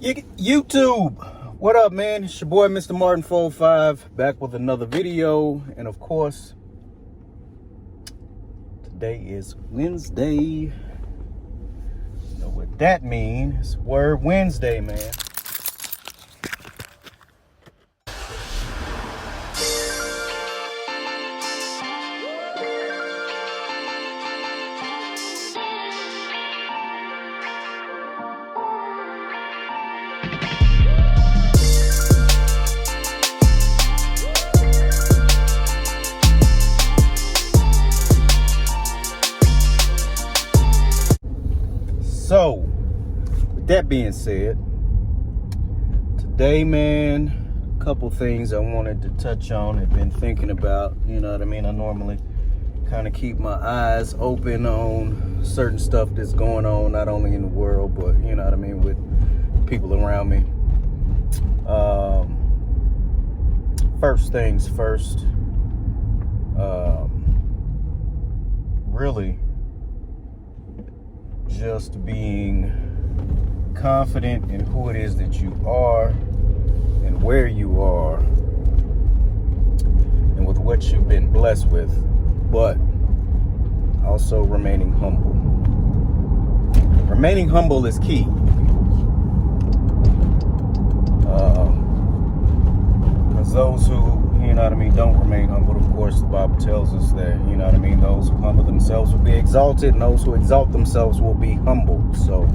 YouTube, what up, man? It's your boy, Mr. Martin45, back with another video. And of course, today is Wednesday. You know what that means? Word Wednesday, man. So, with that being said, today, man, a couple things I wanted to touch on. I've been thinking about, you know what I mean? I normally kind of keep my eyes open on certain stuff that's going on, not only in the world, but, you know what I mean, with people around me. First things first, really just being confident in who it is that you are and where you are and with what you've been blessed with, but also remaining humble. Remaining humble is key. Because those who, you know what I mean, don't remain humble, of course, the Bible tells us that, you know what I mean, those who humble themselves will be exalted, and those who exalt themselves will be humbled. So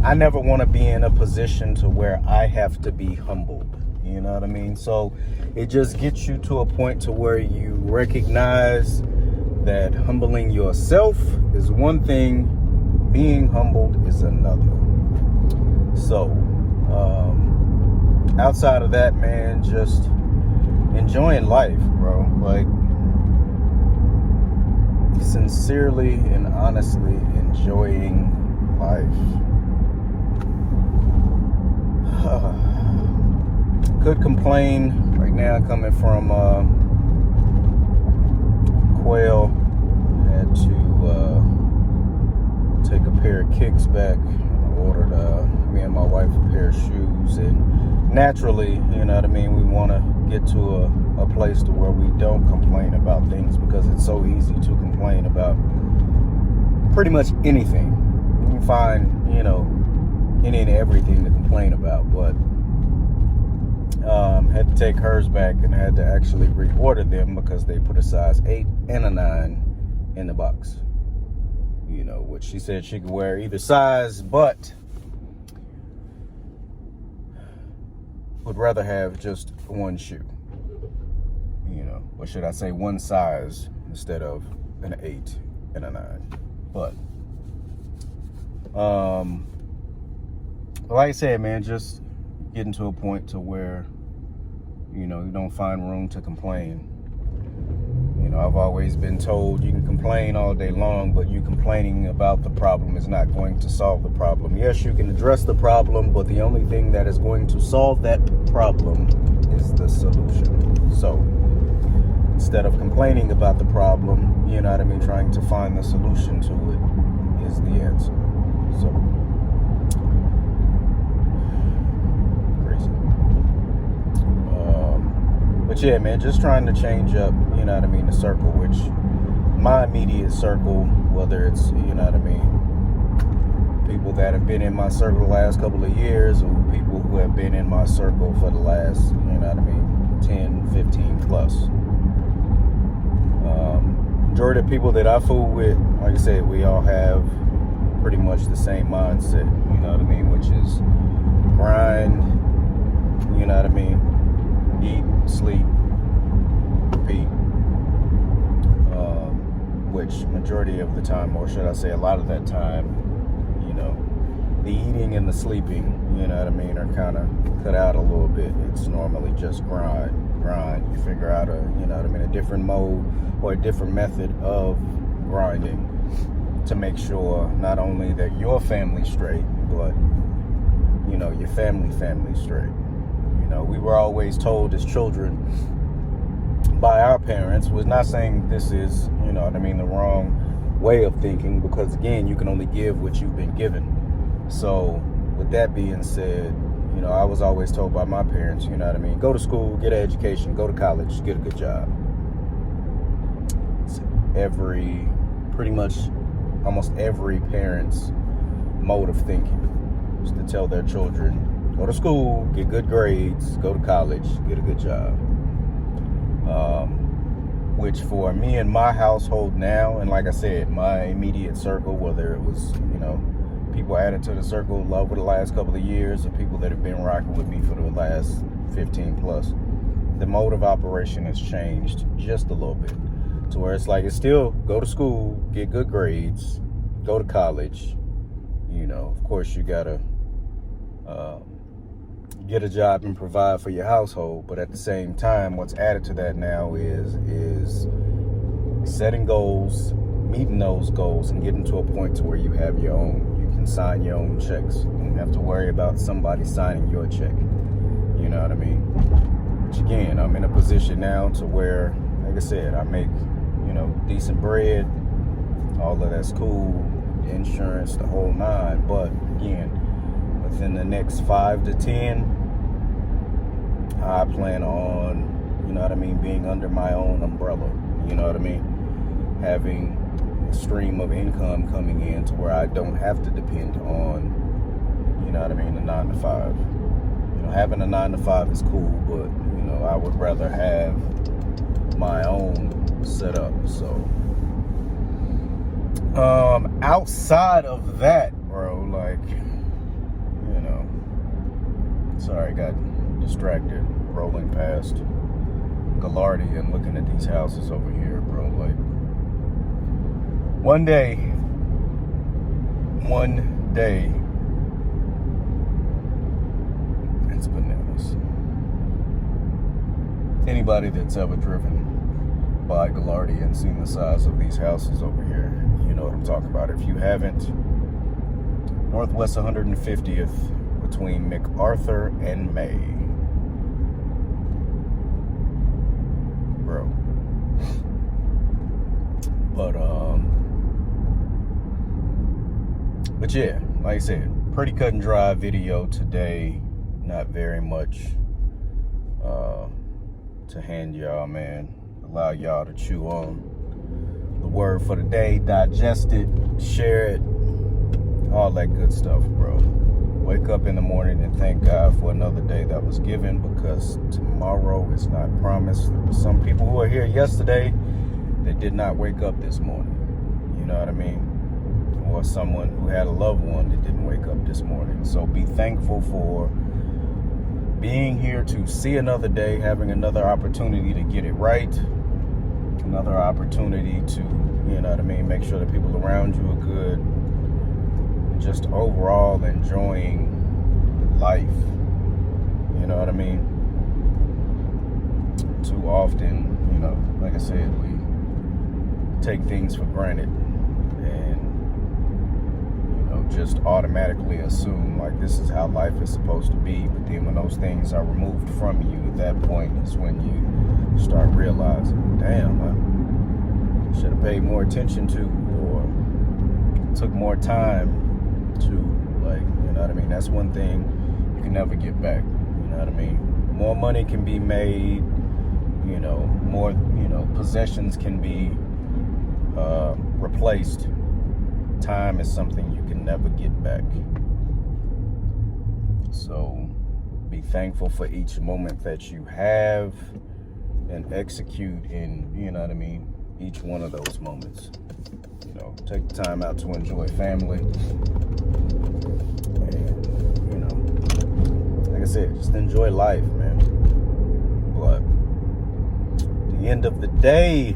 I never want to be in a position to where I have to be humbled, you know what I mean? So it just gets you to a point to where you recognize that humbling yourself is one thing, being humbled is another. So outside of that, man, just enjoying life, bro. Like, sincerely and honestly enjoying life. Could complain right now coming from Quail. Had to take a pair of kicks back. I ordered me and my wife a pair of shoes, and naturally, you know what I mean, we want to get to a place to where we don't complain about things, because it's so easy to complain about pretty much anything. You can find, you know, any and everything to complain about, but had to take hers back and had to actually reorder them because they put a size 8 and a 9 in the box, you know, which she said she could wear either size, but would rather have just one shoe, you know, or should I say one size instead of an 8 and a 9. But like I said, man, just getting to a point to where, you know, you don't find room to complain. You know, I've always been told you can complain all day long, but you complaining about the problem is not going to solve the problem. Yes, you can address the problem, but the only thing that is going to solve that problem is the solution. So instead of complaining about the problem, you know what I mean, trying to find the solution to it is the answer. So crazy. But yeah, man, just trying to change up, you know what I mean, the circle, which my immediate circle, whether it's, you know what I mean, people that have been in my circle the last couple of years, or people who have been in my circle for the last, you know what I mean, 10, 15 plus. Majority of people that I fool with, like I said, we all have pretty much the same mindset, you know what I mean, which is grind, you know what I mean, eat, sleep, repeat. Which majority of the time, or should I say a lot of that time, you know, the eating and the sleeping, you know what I mean, are kind of cut out a little bit. It's normally just grind. You figure out a, you know what I mean, a different mode or a different method of grinding to make sure not only that your family's straight, but, you know, your family's straight. You know, we were always told as children by our parents, was not saying this is, you know what I mean, the wrong way of thinking, because again, you can only give what you've been given. So with that being said, you know, I was always told by my parents, you know what I mean, go to school, get an education, go to college, get a good job. It's pretty much almost every parent's mode of thinking is to tell their children, go to school, get good grades, go to college, get a good job. Which for me and my household now, and like I said, my immediate circle, whether it was, you know, people added to the circle over the last couple of years or people that have been rocking with me for the last 15 plus, the mode of operation has changed just a little bit to where it's like, it's still go to school, get good grades, go to college. You know, of course you gotta get a job and provide for your household, but at the same time, what's added to that now is setting goals, meeting those goals, and getting to a point to where you have your own. You can sign your own checks. You don't have to worry about somebody signing your check. You know what I mean? Which again, I'm in a position now to where, like I said, I make, you know, decent bread. All of that's cool, insurance, the whole nine. But again, within the next 5 to 10, I plan on, you know what I mean, being under my own umbrella. You know what I mean? Having a stream of income coming in to where I don't have to depend on, you know what I mean, a 9 to 5. You know, having a 9 to 5 is cool, but, you know, I would rather have my own setup. So, outside of that, bro, like, you know, sorry, got distracted rolling past Gallardi and looking at these houses over here, bro. Like, one day, it's bananas. Anybody that's ever driven by Gallardi and seen the size of these houses over here, you know what I'm talking about. If you haven't, Northwest 150th between MacArthur and May. Bro. But yeah, like I said, pretty cut and dry video today. Not very much to hand y'all, man. Allow y'all to chew on the word for the day, digest it, share it, all that good stuff, bro. Wake up in the morning and thank God for another day that was given, because tomorrow is not promised. There were some people who were here yesterday that did not wake up this morning. You know what I mean? Or someone who had a loved one that didn't wake up this morning. So be thankful for being here to see another day, having another opportunity to get it right, another opportunity to, you know what I mean, make sure the people around you are good, and just overall enjoying life. You know what I mean? Too often, you know, like I said, we take things for granted and, you know, just automatically assume like this is how life is supposed to be. But then when those things are removed from you, at that point is when you start realizing, damn, I should have paid more attention to, or took more time to, like, you know what I mean? That's one thing you can never get back. You know what I mean? More money can be made, you know, more, you know, possessions can be replaced. Time is something you can never get back. So be thankful for each moment that you have and execute in, you know what I mean, each one of those moments. You know, take the time out to enjoy family. And, you know, like I said, just enjoy life, man. But at the end of the day,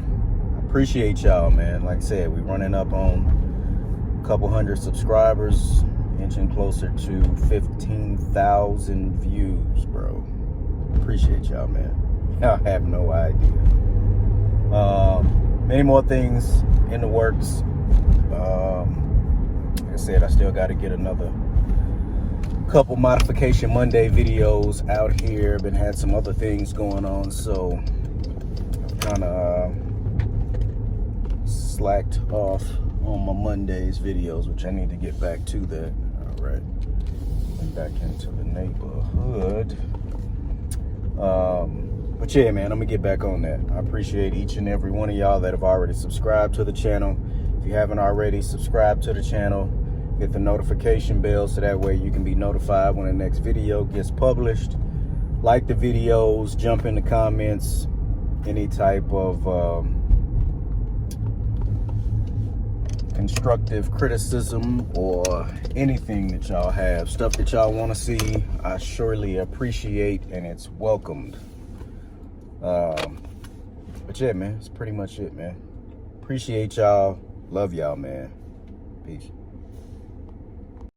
appreciate y'all, man. Like I said, we're running up on a couple hundred subscribers, inching closer to 15,000 views, bro. Appreciate y'all, man. Y'all have no idea. Many more things in the works. Like I said, I still got to get another couple Modification Monday videos out here. Been had some other things going on, so I've kind of slacked off on my Mondays videos, which I need to get back to that. All right, let back into the neighborhood. But yeah, man, I'm gonna get back on that. I appreciate each and every one of y'all that have already subscribed to the channel. If you haven't already, subscribe to the channel. Hit the notification bell so that way you can be notified when the next video gets published. Like the videos, jump in the comments, any type of constructive criticism or anything that y'all have, stuff that y'all want to see, I surely appreciate, and it's welcomed. But yeah, man, that's pretty much it, man. Appreciate y'all. Love y'all, man. Peace.